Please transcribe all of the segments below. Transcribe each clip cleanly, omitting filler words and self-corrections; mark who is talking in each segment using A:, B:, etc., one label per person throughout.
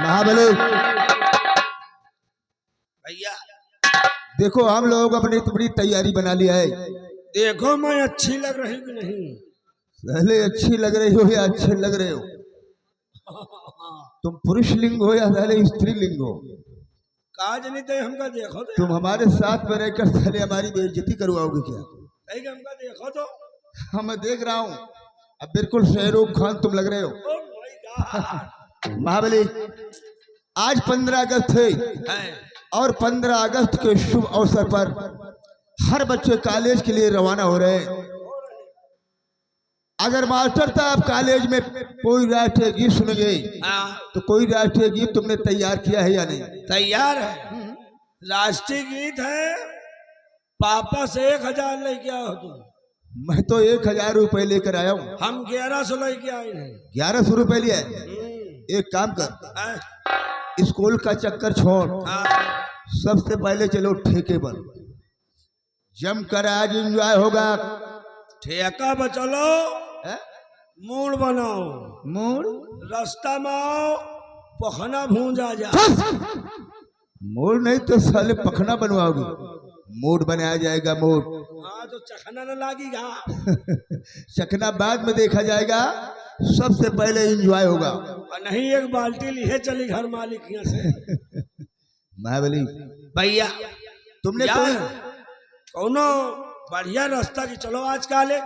A: महाबली
B: भैया
A: देखो हम लोग अपनी बड़ी तैयारी बना लिया है।
B: देखो मैं अच्छी लग रही कि नहीं?
A: पहले अच्छी लग रही हो या अच्छे लग रहे हो? तुम पुरुष लिंग हो या पहले स्त्री लिंग हो?
B: काज नहीं थे हमका देखो तो।
A: तुम हमारे साथ में रहकर पहले हमारी बेइज्जती करवाओगे क्या?
B: हमका देखो तो।
A: हाँ मैं देख रहा हूँ। अब बिल्कुल शाहरुख खान तुम लग रहे हो। महाबली आज 15 अगस्त है और 15 अगस्त के शुभ अवसर पर हर बच्चे कॉलेज के लिए रवाना हो रहे हैं। अगर मास्टर साहब कॉलेज में कोई राष्ट्रीय गीत सुनेंगे तो कोई राष्ट्रीय गीत तुमने तैयार किया है या नहीं?
B: तैयार है। राष्ट्रीय गीत है। पापा से 1000 लेके आओ तुम।
A: मैं तो 1000 रुपए लेकर आया हूँ।
B: हम 1100 लेके आए हैं।
A: 1100 रुपए लिए? एक काम कर, स्कूल का चक्कर छोड़, सबसे पहले चलो ठेके पर। जम कर आज एंजॉय होगा।
B: ठेका पर चलो। मूड बनाओ।
A: मूड?
B: रास्ता में आओ, पखना भूंजा जा।
A: मूड नहीं तो साले पखना बनवाओगे। मूड बनाया जाएगा। मूड
B: हाँ तो चखना न लागेगा।
A: चखना बाद में देखा जाएगा, सबसे पहले एंजॉय होगा।
B: नहीं एक बाल्टी लिए चली घर मालिक यहाँ से।
A: महाबली
B: भैया
A: तुमने
B: कौनो बढ़िया रास्ता की चलो आज काले।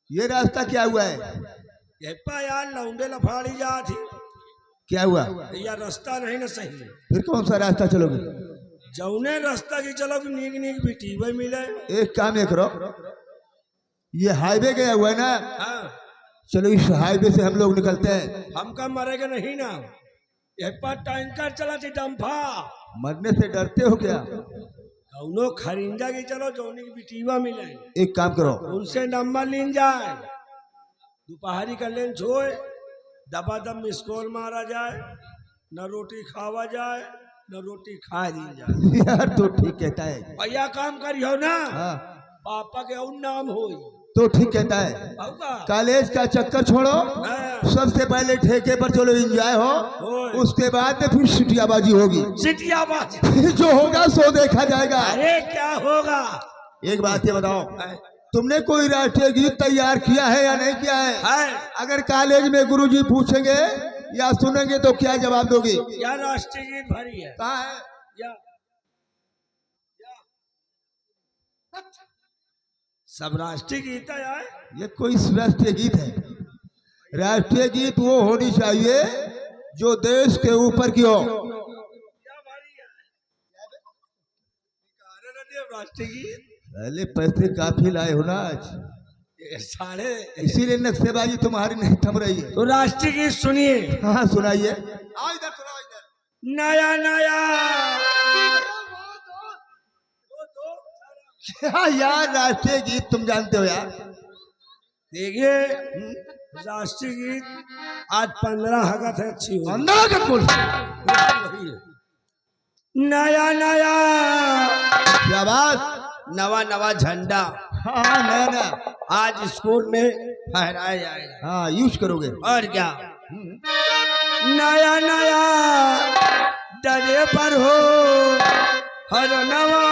A: ये रास्ता क्या हुआ है?
B: यार लौंडे लफाड़ी जा थी।
A: क्या हुआ?
B: यार रास्ता नहीं ना सही।
A: फिर कौन सा रास्ता चलोगे?
B: जौने रास्ता की चलोगे नीक नीक बेटी वही मिले। एक
A: काम ये करो, ये हाईवे गया हुआ है ना?
B: हाँ।
A: चलो इस हाईवे से हम लोग निकलते हैं।
B: हम कब मरेगा नहीं ना। ये पर टैंकर चला थी डंफा।
A: मरने से डरते हो क्या?
B: कौनो खरिंदा की चलो जौनी की बिटीवा मिले।
A: एक काम करो,
B: उनसे नंबर लीन जाए, दोपहरी का लेन छोए, दबा दब मिस कॉल मारा जाए, न रोटी खावा जाए न रोटी खा दी जाए।
A: यार तो ठीक कहता है।
B: भैया काम करियो ना।
A: हाँ।
B: पापा के और नाम हो
A: तो ठीक कहता है। कॉलेज का चक्कर छोड़ो, सबसे पहले ठेके पर चलो, एंजॉय हो, उसके बाद में फिर सिटियाबाजी होगी।
B: सिटियाबाजी
A: फिर जो होगा सो देखा जाएगा।
B: अरे क्या होगा?
A: एक बात ये बताओ, तुमने कोई राष्ट्रीय गीत तैयार किया है या नहीं किया है? अगर कॉलेज में गुरुजी पूछेंगे या सुनेंगे तो क्या जवाब दोगे?
B: क्या राष्ट्रीय गीत भरी है? कहाँ है? सब राष्ट्रीय गीत है यार।
A: ये कोई राष्ट्रीय गीत है? राष्ट्रीय गीत वो होनी चाहिए जो देश के ऊपर की हो।
B: राष्ट्रीय गीत
A: पहले पैसे काफी लाए हो ना आज,
B: साढ़े,
A: इसीलिए नक्शेबाजी तुम्हारी नहीं थम रही है।
B: तो राष्ट्रीय गीत सुनिए।
A: हाँ सुनाइए।
B: नया नया
A: क्या यार राष्ट्रीय गीत तुम जानते हो यार?
B: देखिए राष्ट्रीय गीत आज 15 अगस्त है। अच्छी हो
A: 15 अगस्त बोल।
B: नया नया
A: क्या बात?
B: नवा नवा झंडा।
A: हाँ नया नया
B: आज स्कूल में फहराया जाएगा।
A: हाँ यूज करोगे
B: और क्या? नया नया डरे पर हो हर नवा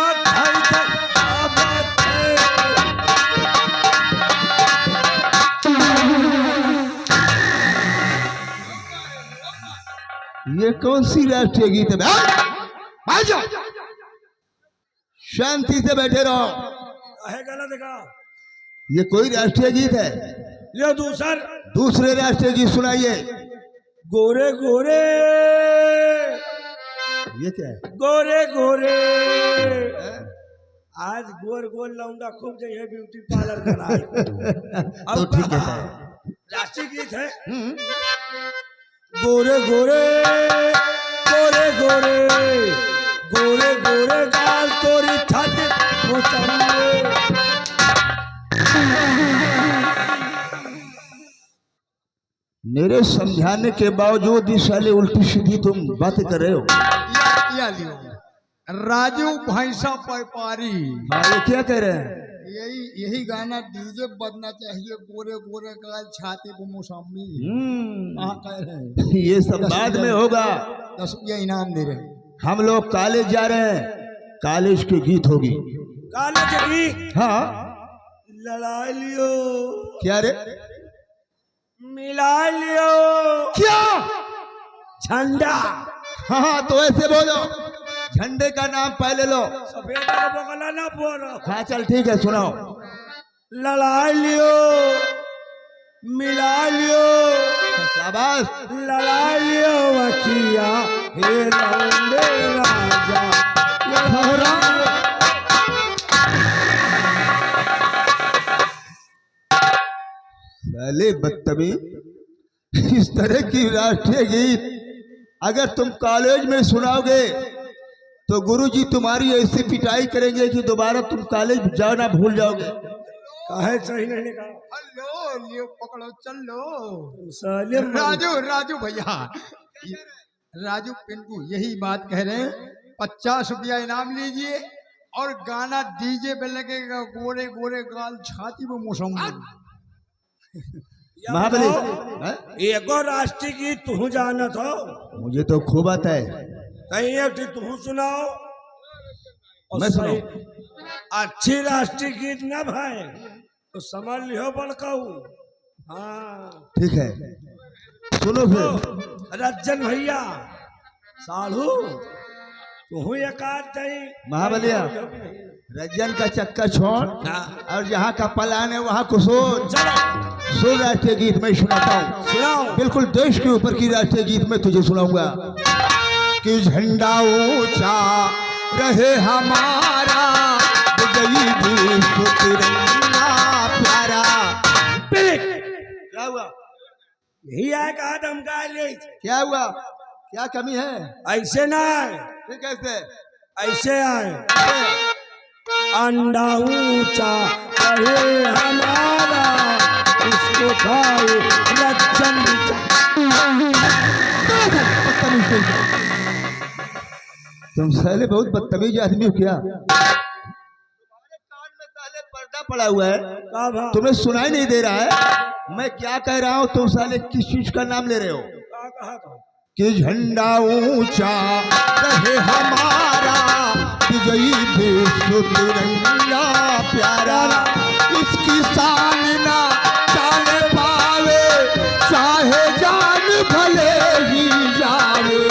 A: ये कौन सी राष्ट्रीय गीत है? शांति से बैठे रहो।
B: गलत का
A: ये कोई राष्ट्रीय गीत है?
B: ये दूसरे
A: राष्ट्रीय गीत सुनाइए।
B: गोरे गोरे।
A: ये क्या है?
B: गोरे गोरे। आज गोर गोर लौंडा खूब जाइए ब्यूटी पार्लर कराए।
A: तो ठीक है।
B: राष्ट्रीय गीत है। गोरे गोरे गोरे गोरे गोरे गोरे गाल तोरी छत
A: मेरे समझाने के बावजूद इस साले उल्टी सीधी तुम बातें कर रहे हो।
C: राजू भैंसा व्यापारी।
A: हाँ ये क्या कह रहे हैं?
C: यही गाना डीजे बजना चाहिए, गोरे गोरे गाल छाती को मौसमी। कहाँ कह रहे हैं?
A: ये सब बाद में होगा।
C: 10 रुपया इनाम दे रहे हैं।
A: हम लोग कॉलेज जा रहे हैं, कॉलेज की गीत होगी।
B: कॉलेज की
A: हाँ
B: लड़ा लियो,
A: क्या रे?
B: मिला लियो
A: क्या?
B: झंडा।
A: हाँ तो ऐसे बोलो, झंडे का नाम पहले लो।
B: सफेद वाला बगला ना बोलो।
A: हाँ चल ठीक है, सुनाओ।
B: लड़ा लियो, मिला लियो,
A: शाबाश।
B: लड़ा लियो वकिया, हे लौंडे राजा।
A: साले बदतमीज, इस तरह की राष्ट्रीय गीत अगर तुम कॉलेज में सुनाओगे तो गुरुजी तुम्हारी ऐसी पिटाई करेंगे कि दोबारा तुम कॉलेज जाना भूल जाओगे।
B: काहे सही नहीं कहा?
C: हेलो, लियो पकड़ो, चलो।
B: साले
C: राजू भैया, राजू पिंटू यही बात कह रहे हैं। 50 रुपया इनाम लीजिए और गाना डीजे पे लगेगा, गोरे गोरे गाल छाती में मौसम।
A: महाबली,
B: एगो राष्ट्रीय गीत तू जाना था?
A: मुझे तो खूब आता है।
B: कहीं एक तू सुनाओ।
A: मैं सुनाऊं?
B: अच्छी राष्ट्रीय गीत ना भाई तो समझ लियो बड़काऊ। हाँ
A: ठीक है, सुनो फिर।
B: रज्जन भैया, साढ़ू तू एक आध दई।
A: महाबलिया, रज्जन का चक्कर छोड़ और जहाँ का पलान है वहाँ को सोच। सुन राष्ट्रीय गीत मैं सुनाता हूँ।
B: सुनाओ।
A: बिल्कुल देश के ऊपर की राष्ट्रीय गीत मैं तुझे सुनाऊंगा कि झंडा ऊंचा रहे हमारा, विजयी विश्व तिरंगा प्यारा। क्या हुआ?
B: यही एक आदम गा ले।
A: क्या हुआ? क्या कमी है?
B: ऐसे ना आए,
A: फिर कैसे?
B: ऐसे आए। अंडा ऊंचा रहे हमारा, उसको खाए रज्जन।
A: तुम साले बहुत बदतमीज आदमी हो क्या? तुम्हारे कान में साले पर्दा पड़ा हुआ है, तुम्हें सुनाई नहीं दे रहा है मैं क्या कह रहा हूँ? तुम साले किस चीज का नाम ले रहे हो? कि झंडा ऊंचा रहे हमारा, विजयी विश्व तिरंगा प्यारा। इसकी शान ना जाने पावे, चाहे जान भले ही जावे,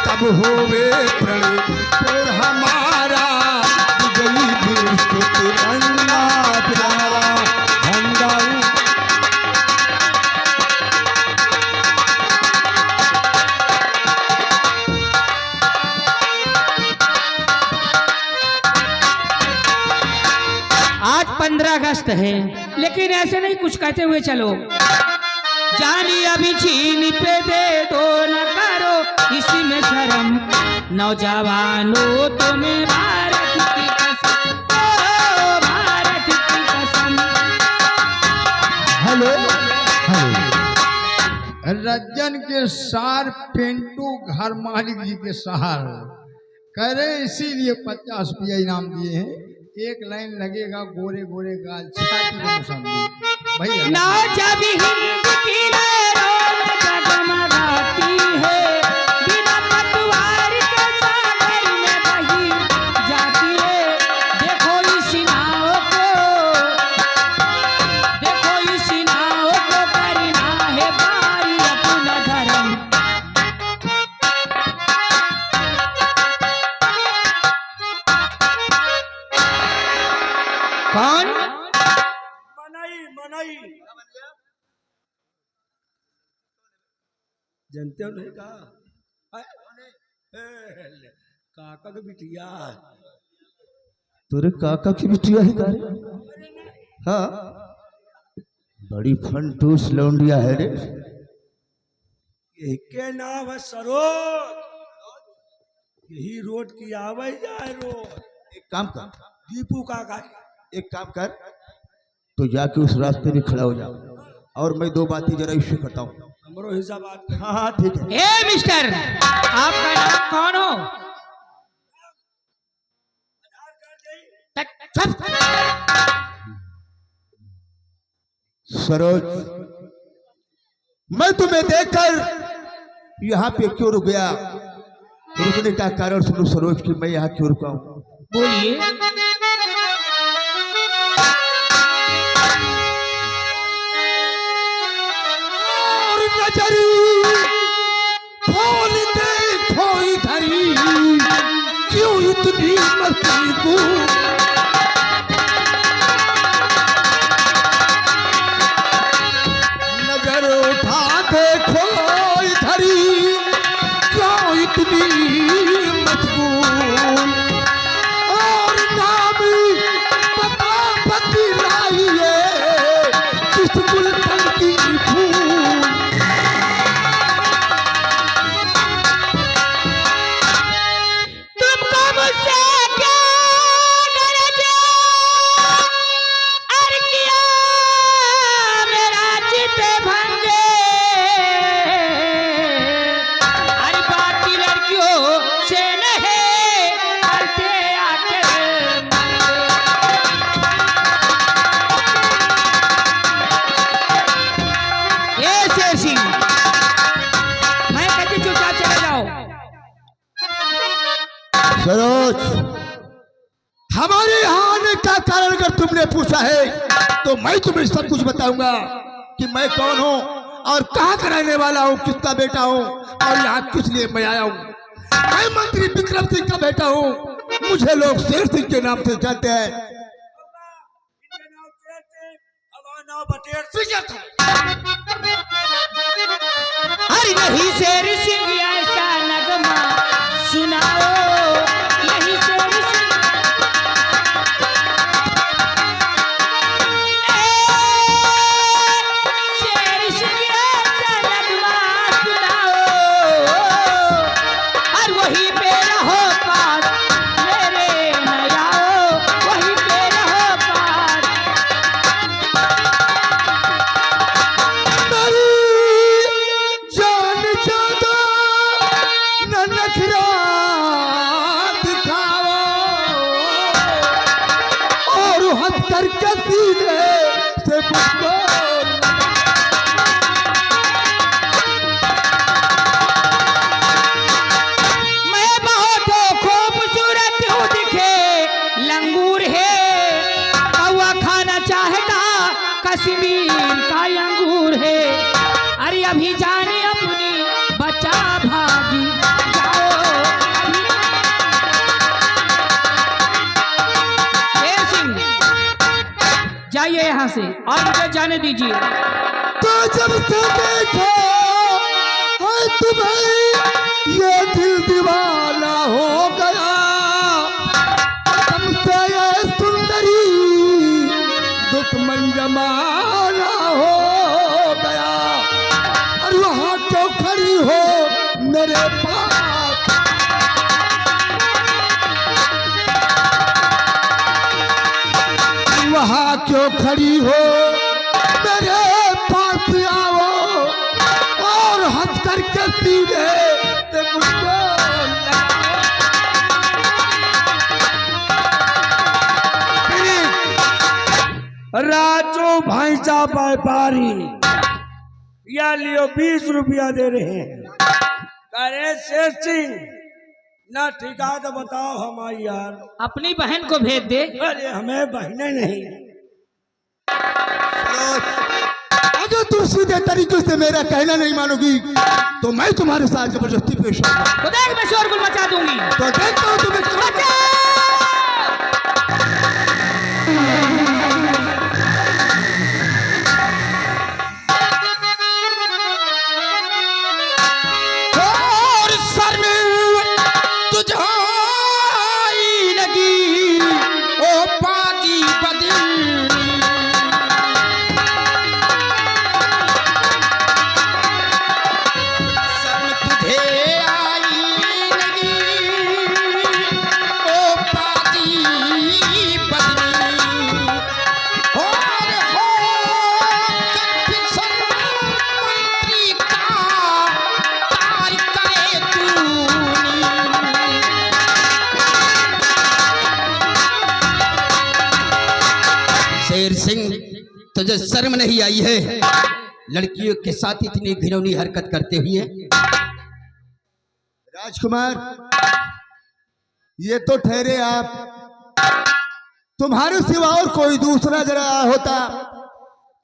A: तब होवे प्रण फिर हमारा, विजयी विश्व तिरंगा प्यारा। झंडा
D: आज 15 अगस्त है, लेकिन ऐसे नहीं कुछ कहते हुए चलो। जानी अभी छीन पे दे दो, न करो इसी में शर्म, नौजवानों तुम्हें भारत की कसम, ओ भारत की कसम।
A: हेलो
C: रज्जन के सार पिंटू घर मालिक जी के सहार कह रहे, इसीलिए 50 रुपया इनाम दिए हैं। एक लाइन लगेगा, गोरे गोरे गाल छाती में मौसम भैया।
D: ना जब हिंद की लहरों में जगमगाती है, बिना पतवार के सागर में बही जाती है। देखो इस नाव को, देखो इस नाव को, करना है पारी अपना धर्म। कौन?
B: मनाई जानते हो नहीं कहा? काका की बिटिया।
A: तेरे काका की बिटिया ही गा रही? हाँ, बड़ी फंटूस लौंडिया है रे।
B: यही के नाम है सरोज। यही रोड की आवे जाए रोड।
A: एक काम कर,
B: दीपू काका,
A: एक काम कर, तो जाके उस रास्ते में खड़ा हो जा और मैं 2 बातें जरा इससे करता हूँ।
B: हमरो हिसाब बात।
A: हाँ हाँ ठीक है।
D: ए मिस्टर, आपका नाम कौन हो?
B: आधार कार्ड दे।
D: चुप।
A: सरोज, मैं तुम्हें देखकर यहाँ पे क्यों रुक गया? रुकने का कारण सुनो सरोज कि मैं यहाँ क्यों रुका हूँ।
D: बोलिए।
A: और नजरी खोल देखो इधरी, क्यों इतनी मस्ती को? नजर उठा देखो इधरी, क्यों इतनी मजबूर? और नाम पता बदलाइए किस गुलशन की फूल।
D: तुमको मुझसे क्या गरज और किया मेरा चित भंगे, अरे बाकी लड़कियों से नहीं करते आके ये शेर सिंह, मैं कहती चुपचाप चले जाओ।
A: सरोज, हमारे यहाँ आने का कारण अगर तुमने पूछा है तो मैं तुम्हें सब कुछ बताऊंगा कि मैं कौन हूँ और कहाँ का रहने वाला हूँ, किसका बेटा हूँ और यहाँ किस लिए मैं आया हूँ। मैं मंत्री विक्रम सिंह का बेटा हूँ, मुझे लोग शेर सिंह के नाम से जानते हैं।
B: इनका नाम शेर सिंह, हमारा नाम बटेर सिंह था।
D: अरे नहीं शेर सिंह ऐसा नगमा सुनाओ, नहीं शेर सिंह शेर सिंह ऐसा नगमा सुनाओ, और वहीं पे रहो पास मेरे न जाओ, वहीं पे रहो पास।
A: जान ज्यादा न नखरा दिखाओ, और हंस कर के सीने से मुझको
D: मैं बहुत खूबसूरत हूँ दिखे लंगूर है, कौवा खाना चाहता कश्मीर का अंगूर है। अरे अभी जाने अपनी बचा भागी जाओ, अभी शेर सिंह जाइए यहाँ से और मुझे जाने दीजिए।
A: तो जब से देखो है तुम्हें ये दिल दीवाना हो गया, तुमसे ये सुंदरी दुश्मन जमाना हो गया। और वहाँ क्यों खड़ी हो मेरे पास? वहाँ क्यों खड़ी हो मेरे पास? आओ और हंस करके सीधे से मुझको लगाओ।
B: राजू भाईसा व्यापारी, या लियो 20 रुपया दे रहे हैं। अरे शेर सिंह ना ठिका तो बताओ हमारी यार।
D: अपनी बहन को भेज दे।
B: अरे हमें बहने नहीं।
A: अगर तुम सीधे तरीके से मेरा कहना नहीं मानोगी तो मैं तुम्हारे साथ जबरदस्ती पेश आऊंगा।
D: तो देख मैं शोरगुल मचा दूंगी।
A: तो देखता हूँ तुम्हें क्या
D: बचाओ!
A: और सर में तुझाई लगी ओ पागी बदल, सर में तुझे आई लगी ओ
E: तुझे शर्म नहीं आई है लड़कियों के साथ इतनी घिनौनी हरकत करते हुए?
A: राजकुमार, ये तो ठहरे आप, तुम्हारे सिवा और कोई दूसरा अगर आया होता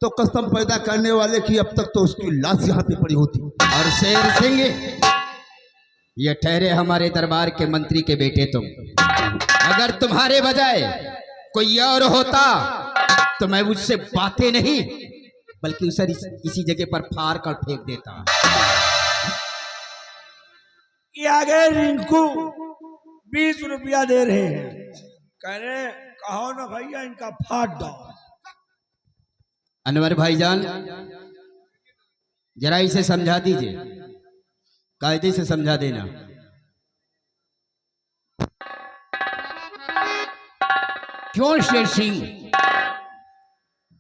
A: तो कसम पैदा करने वाले की अब तक तो उसकी लाश यहाँ पे पड़ी होती।
E: और शेर सिंह, ये ठहरे हमारे दरबार के मंत्री के बेटे तुम। अगर तुम्हारे बजाय कोई और होता तो मैं उससे बातें नहीं बल्कि उसे इसी जगह पर फाड़ कर फेंक देता।
B: ये आ गए रिंकू, 20 रुपया दे रहे हैं, कह रहे कहो ना भैया इनका फाड़ दो।
E: अनवर भाईजान, जरा इसे समझा दीजिए, कायदे से समझा देना।
C: क्यों शेर सिंह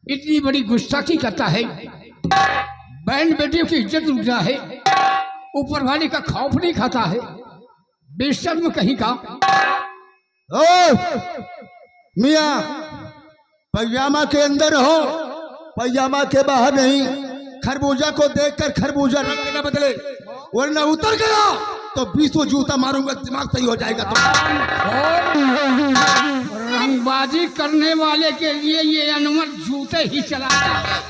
C: इतनी बड़ी गुस्ताखी करता है? बहन बेटियों की इज्जत लूटता है, ऊपर वाले का खौफ नहीं खाता है, बेशर्म कहीं का।
A: ओ मियाँ, पैजामा के अंदर हो, पैजामा के बाहर नहीं। खरबूजा को देखकर खरबूजा रंग न बदले, वरना उतर गया तो 20 जूता मारूंगा, दिमाग सही हो जाएगा।
C: रंगबाजी करने वाले के लिए ये अनवर जूते ही चलाता है।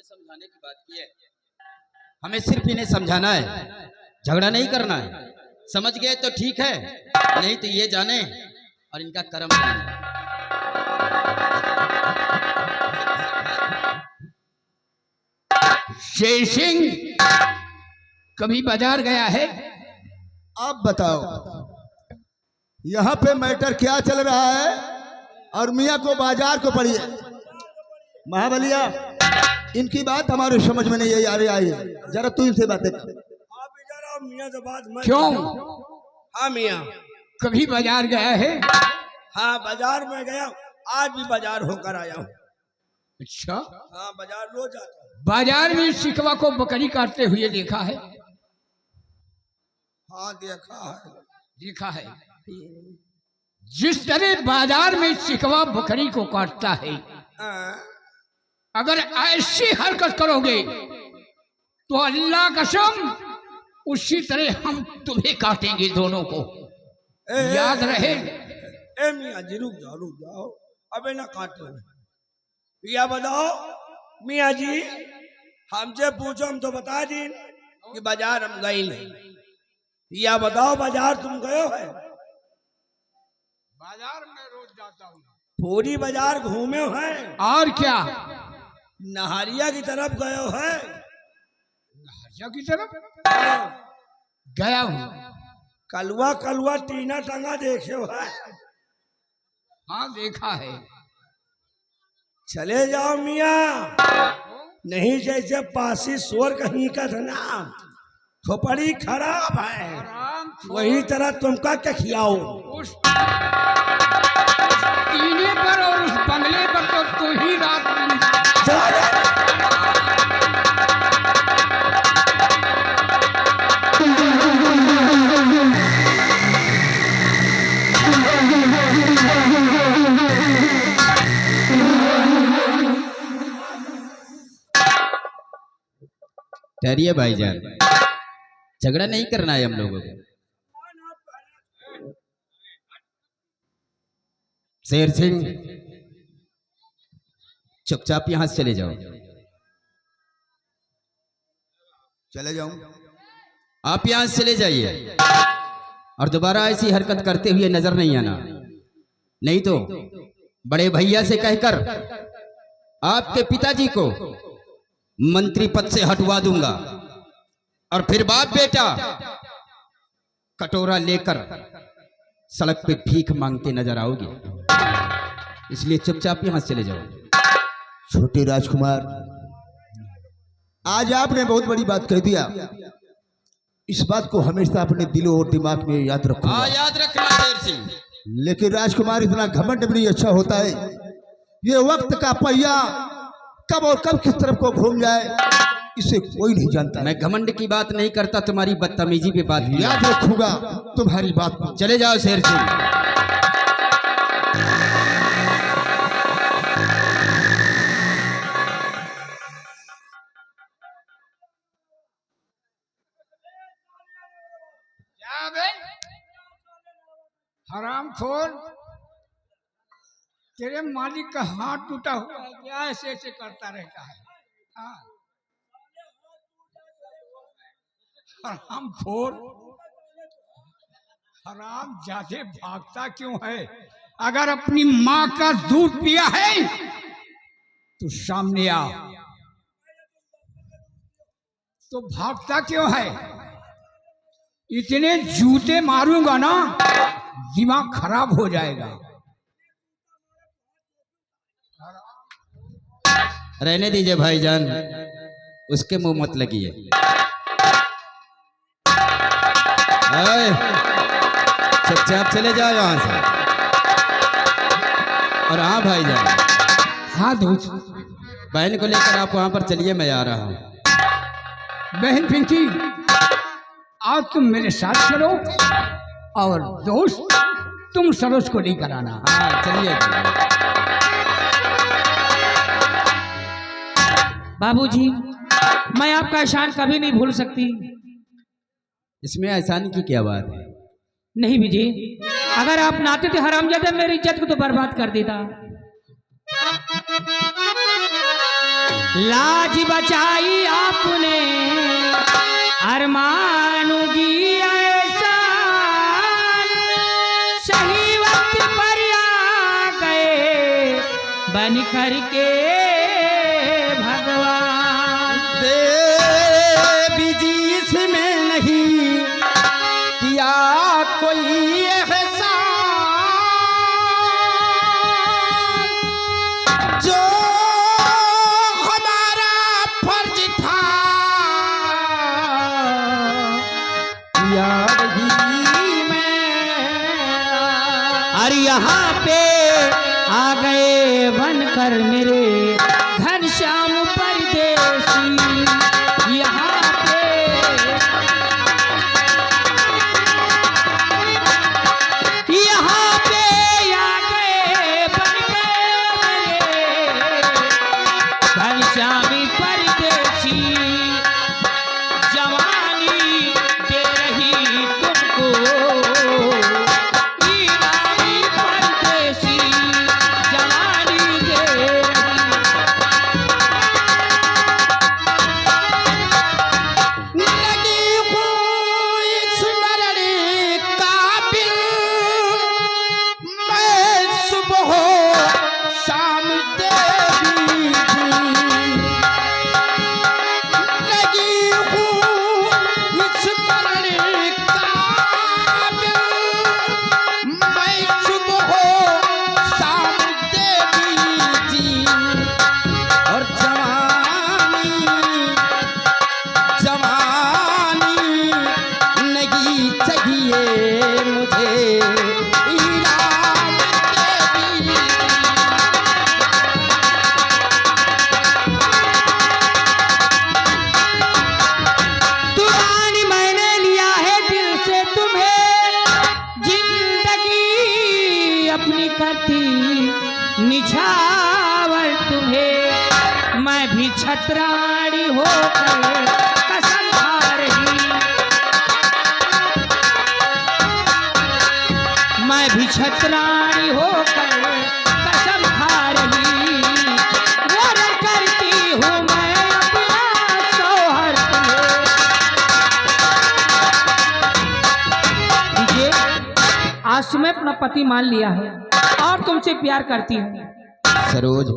E: समझाने की बात की है, हमें सिर्फ इन्हें समझाना है, झगड़ा नहीं करना है। समझ गए तो ठीक है, नहीं तो ये जाने और इनका कर्म जाने।
C: शेर सिंह कभी बाजार गया है?
A: आप बताओ यहाँ पे मैटर क्या चल रहा है और मियाँ को बाजार को पड़ी है। महाबलिया, इनकी बात हमारे समझ में नहीं आ रही है, जरा तू इनसे बातें कर।
B: आप जरा मियाँ से बात मत।
C: क्यों?
B: हाँ मियाँ,
C: कभी बाजार गया है?
B: हाँ बाजार में गया, आज भी बाजार होकर आया हूँ।
C: अच्छा,
B: हाँ बाजार रोज जाता हूँ।
C: बाजार में शिकवा को बकरी काटते हुए देखा है?
B: हाँ देखा है।
C: देखा है। जिस तरह बाजार में शिकवा बकरी को काटता है, अगर ऐसी हरकत करोगे तो अल्लाह कसम उसी तरह हम तुम्हें काटेंगे दोनों को। याद रहे।
B: ए मियाँ जी रुक जाओ, अबे ना काटो। या बताओ मियाँ जी, हमसे पूछो हम तो बता दी कि बाजार हम गए नहीं। या बताओ बाजार तुम गए हो?
C: बाजार में रोज जाता हूँ।
B: पूरी बाजार घूमे हो हैं?
C: और क्या?
B: नहरिया की तरफ गए हो हैं?
C: नहरिया की तरफ गया हूँ।
B: कलवा कलवा टीना टंगा देखे हो हैं?
C: हाँ देखा है।
B: चले जाओ मियाँ, नहीं जैसे पासी शोर कहीं का था ना, खोपड़ी खराब है, वही तरह तुमका क्या खियाओ।
C: उस टीने पर और उस बंगले पर तो तू ही रात दिन।
E: ठहरिए भाईजान, झगड़ा नहीं करना है हम लोगों को। शेर सिंह, चुपचाप यहां से चले जाओ।
A: चले जाऊं?
E: आप यहां से चले जाइए और दोबारा ऐसी हरकत करते हुए नजर नहीं आना, नहीं तो बड़े भैया से कहकर आपके पिताजी को मंत्री पद से हटवा दूंगा और फिर बाप बेटा कटोरा लेकर सड़क पे भीख मांगते नजर आओगे। इसलिए चुपचाप यहां से चले जाओ।
A: छोटे राजकुमार, आज आपने बहुत बड़ी बात कह दिया। इस बात को हमेशा अपने दिलों और दिमाग में याद रखो।
E: हाँ, याद रखना शेर सिंह।
A: लेकिन राजकुमार, इतना घमंड भी नहीं अच्छा होता है। ये वक्त का पहिया कब और कब किस तरफ को घूम जाए इसे कोई नहीं जानता।
E: मैं घमंड की बात नहीं करता, तुम्हारी बदतमीजी पे बात की।
A: याद रखूंगा तुम्हारी बात को।
E: चले जाओ शेर सिंह।
C: क्या बे हरामखोर, तेरे मालिक का हाथ टूटा हुआ है क्या? ऐसे ऐसे करता रहता है। हाँ। हरामखोर, हराम जादे भागता क्यों है? अगर अपनी माँ का दूध पिया है तो सामने आ, तो भागता क्यों है? इतने जूते मारूंगा ना दिमाग खराब हो जाएगा।
E: रहने दीजिए भाईजान, उसके मुंह मत लगिए। चुपचाप चले जाओ यहां से। और हाँ भाईजान,
C: हाँ दोस्त,
E: बहन को लेकर आप वहां पर चलिए, मैं आ रहा हूं।
C: बहन पिंकी, आज तुम मेरे साथ चलो और दोस्त तुम सरोज को लेकर आना।
E: हाँ चलिए।
D: बाबूजी, मैं आपका एहसान कभी नहीं भूल सकती।
E: इसमें एहसान की क्या बात है?
D: नहीं विजय, अगर आप नाते थे हरामजादा, मेरी इज्जत को तो बर्बाद कर देता। लाज बचाई आपने, अरमानू की एहसान, सही वक्त पर आ गए बन करके भगवान।
E: देवी जी इसमें नहीं किया कोई एहसान, जो हमारा फर्ज था किया वही मैं।
D: और यहाँ पे आ गए बनकर मेरे घनश्याम परदेसी। यहाँ पे आ गए बनकर मेरे घनश्यामी परदेसी। जवानी दे रही तुमको इनामी परदेसी, जवानी दे रही।
E: लगी हुई स्मरण काबिल, मैं सुबह शाम देवी थी। लगी हुई स्मरण काबिल, मैं सुबह शाम देवी थी। और जवानी नहीं चाहिए मुझे इनाम देवी।
D: दुरानी मैंने लिया है दिल से तुम्हें, जिंदगी अपनी करती निछावर तुम्हें। मैं भी छतरानी होकर कसम खा रही, मैं भी छतरानी होकर कसम खा रही। वरन करती हूँ मैं अपना सोहर तुम्हें। आज तुम्हें अपना पति मान लिया है और तुमसे प्यार करती हूँ।
E: सरोज,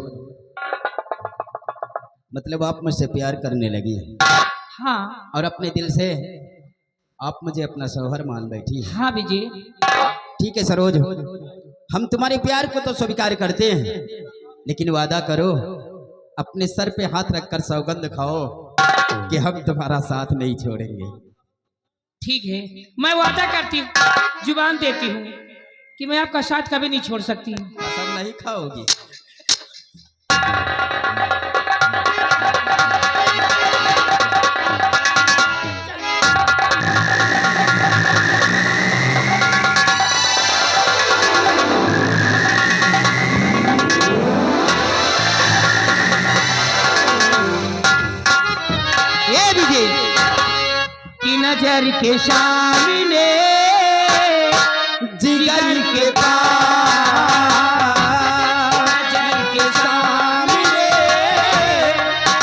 E: मतलब आप मुझसे प्यार करने लगी
D: हाँ
E: और अपने दिल से आप मुझे अपना शौहर मान बैठी।
D: हाँ विजय,
E: ठीक है सरोज, हम तुम्हारे प्यार को तो स्वीकार करते हैं, लेकिन वादा करो, अपने सर पे हाथ रखकर सौगंध खाओ कि हम तुम्हारा साथ नहीं छोड़ेंगे।
D: ठीक है, मैं वादा करती हूँ, जुबान देती हूँ कि मैं आपका साथ कभी नहीं छोड़ सकती।
E: कसम नहीं खाओगी?
D: ये विजय की नजर के सामने
E: जिगर के पास,
D: नजर के सामने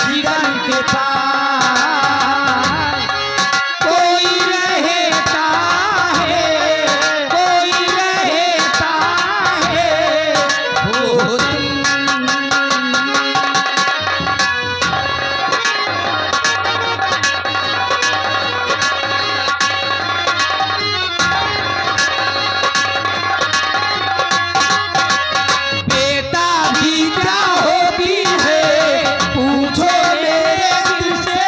E: जिगर के पास
D: कोई रहता है, कोई रहता है,
E: हो तुम।
D: बेटा भी क्या होती है पूछो मेरे दिल से,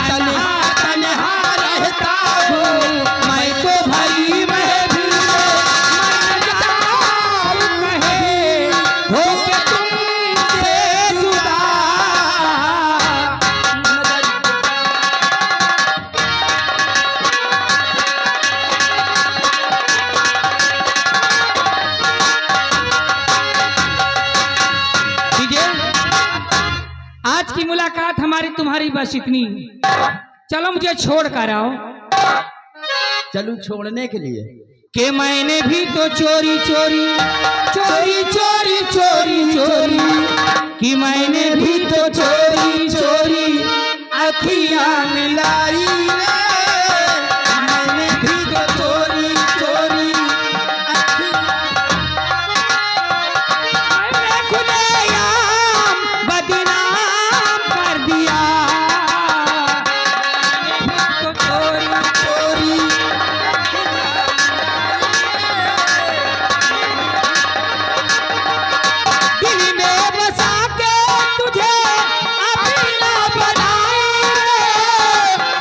D: तन्हा तन्हा रहता हूँ मैं तो भरी महफिल में, मन जाऊं कहे होके तुमसे जुदा। विजय, आज की मुलाकात हमारी तुम्हारी बस इतनी, चलो मुझे छोड़ कर आओ।
E: चलूं छोड़ने के लिए?
D: कि मैंने भी तो चोरी चोरी चोरी चोरी चोरी चोरी कि मैंने भी तो चोरी चोरी अखियां मिलाई रे, मैंने भी तो चोरी चोरी मैंने खुलेआम बदनाम कर दिया, मैंने भी तो चोरी चोरी दिल में बसा के तुझे अपना बनाए,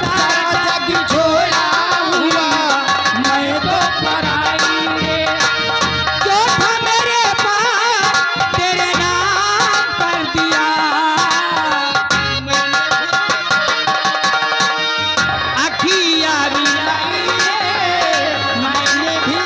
D: सारा जग छोड़ा हुआ मैं तो पराई रे, जो था मेरे पास तेरे नाम कर दिया, अखियां मिलाई रे, मैंने भी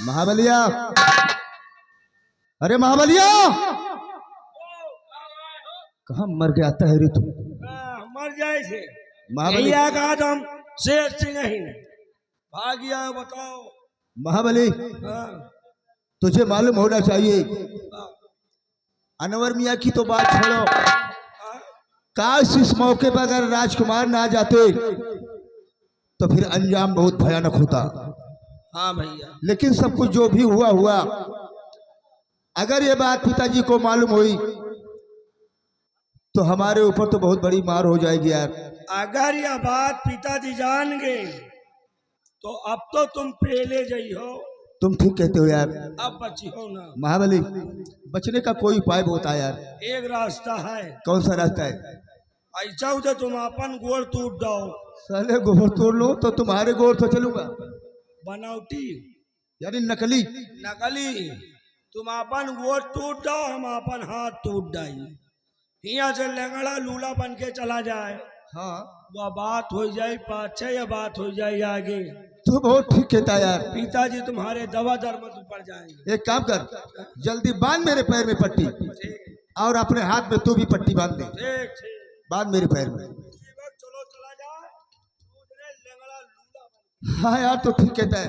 A: महाबलिया, अरे महाबलिया, कहाँ मर गया था रे तू?
B: मर जाए से
A: महाबली,
B: यही कहा तो हम शेर सिंह ही भाग गया। बताओ।
A: महाबली,
B: हाँ,
A: तुझे मालूम होना चाहिए, अनवर मियाँ की तो बात छोड़ो,
B: हाँ,
A: काश इस मौके पर अगर राजकुमार ना जाते तो फिर अंजाम बहुत भयानक होता।
B: हाँ भैया,
A: लेकिन सब कुछ जो भी हुआ हुआ, अगर ये बात पिताजी को मालूम हुई तो हमारे ऊपर तो बहुत बड़ी मार हो जाएगी यार।
B: अगर यह बात पिताजी जान गए तो अब तो तुम पहले जाइ हो,
A: तुम ठीक कहते हो यार।
B: अब बची हो ना।
A: महाबली, बचने का कोई उपाय होता है यार।
B: एक रास्ता है।
A: कौन सा रास्ता है?
B: ऐसा हो तो तुम अपन गोड़ टूट जाओ।
A: साले गोबर तोड़ लो तो तुम्हारे गोड़ तो चलूंगा,
B: बनावटी
A: यानी नकली।
B: नकली तुम अपन गोड़ टूट जाओ, हम अपन हाथ टूट जाई, यहाँ से लंगड़ा लूला बन के चला जाए,
A: हाँ,
B: वह बात हो जाए पाछे या बात हो जाए आगे।
A: तू बहुत ठीक कहता है यार।
B: पिताजी तुम्हारे दवा दर में पड़ जाएंगे।
A: एक काम कर, जल्दी बांध मेरे पैर में पट्टी और अपने हाथ में तू भी पट्टी बांध दे।
B: ठीक ठीक,
A: बांध मेरे पैर में।
B: चलो चला जाए, लंगड़ा लूला।
A: हाँ यार, तो ठीक कहता है।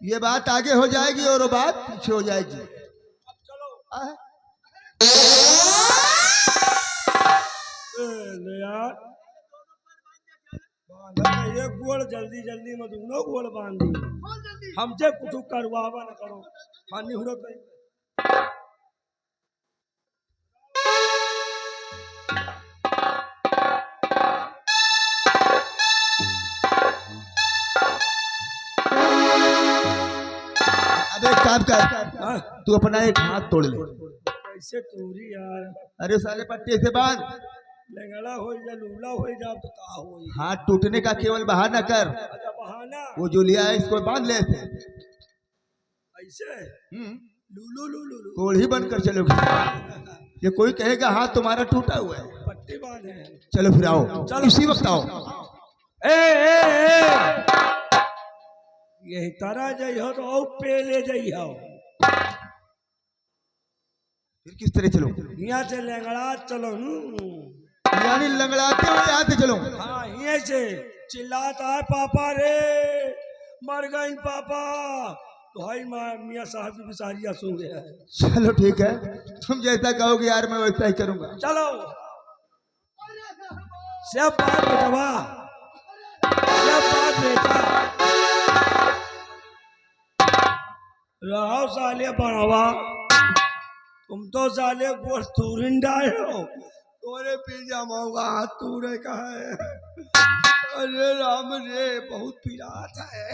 A: ये बात आगे हो जाएगी और वो बात पीछे हो जाएगी।
B: अब ले यार बांधा ये गोड़ जल्दी जल्दी में दोनों गोड़ बांध दी हमसे कुछ करवावा न करो पानी हो रहा
A: अब एक काम कर,
B: हाँ?
A: तू अपना एक हाथ तोड़ ले।
B: कैसे टूरी यार
A: अरे साले पट्टे से बांध।
B: लंगड़ा हो जा लूला हो जा तो का हो
A: हाथ टूटने का केवल बहाना कर।
B: अच्छा बहाना
A: वो जो लिया है इसको बांध ले ऐसे।
B: ऐसे लूलू लूलू लूलू
A: कोढ़ी बनकर चलोगे। ये कोई कहेगा हाथ तुम्हारा टूटा हुआ है।
B: पट्टी बांधे
A: चलो फिर आओ,
B: चलो।
A: इसी वक्त आओ।
B: ए यही तरह जाइ हो तो और पे ले जाइ हो
A: फिर किस तरह चलो?
B: यहाँ से लंगड़ा चलो
A: यानी लंगड़ाते हुए यहाँ से चलो।
B: हाँ यहाँ से चिल्लाता है पापा रे मर गई पापा तो भाई मियाँ साहब की बिसारिया सो गया है।
A: चलो ठीक है, तुम जैसा कहोगे यार मैं वैसा ही करूंगा।
B: चलो सब बात बेटवा सब बात बेटा रहो साले बढ़ावा तुम तो साले गोर तूरिंडा हो तोरे पीजा मौगा हाथ तूरे का है। अरे राम रे बहुत पीड़ा आता है।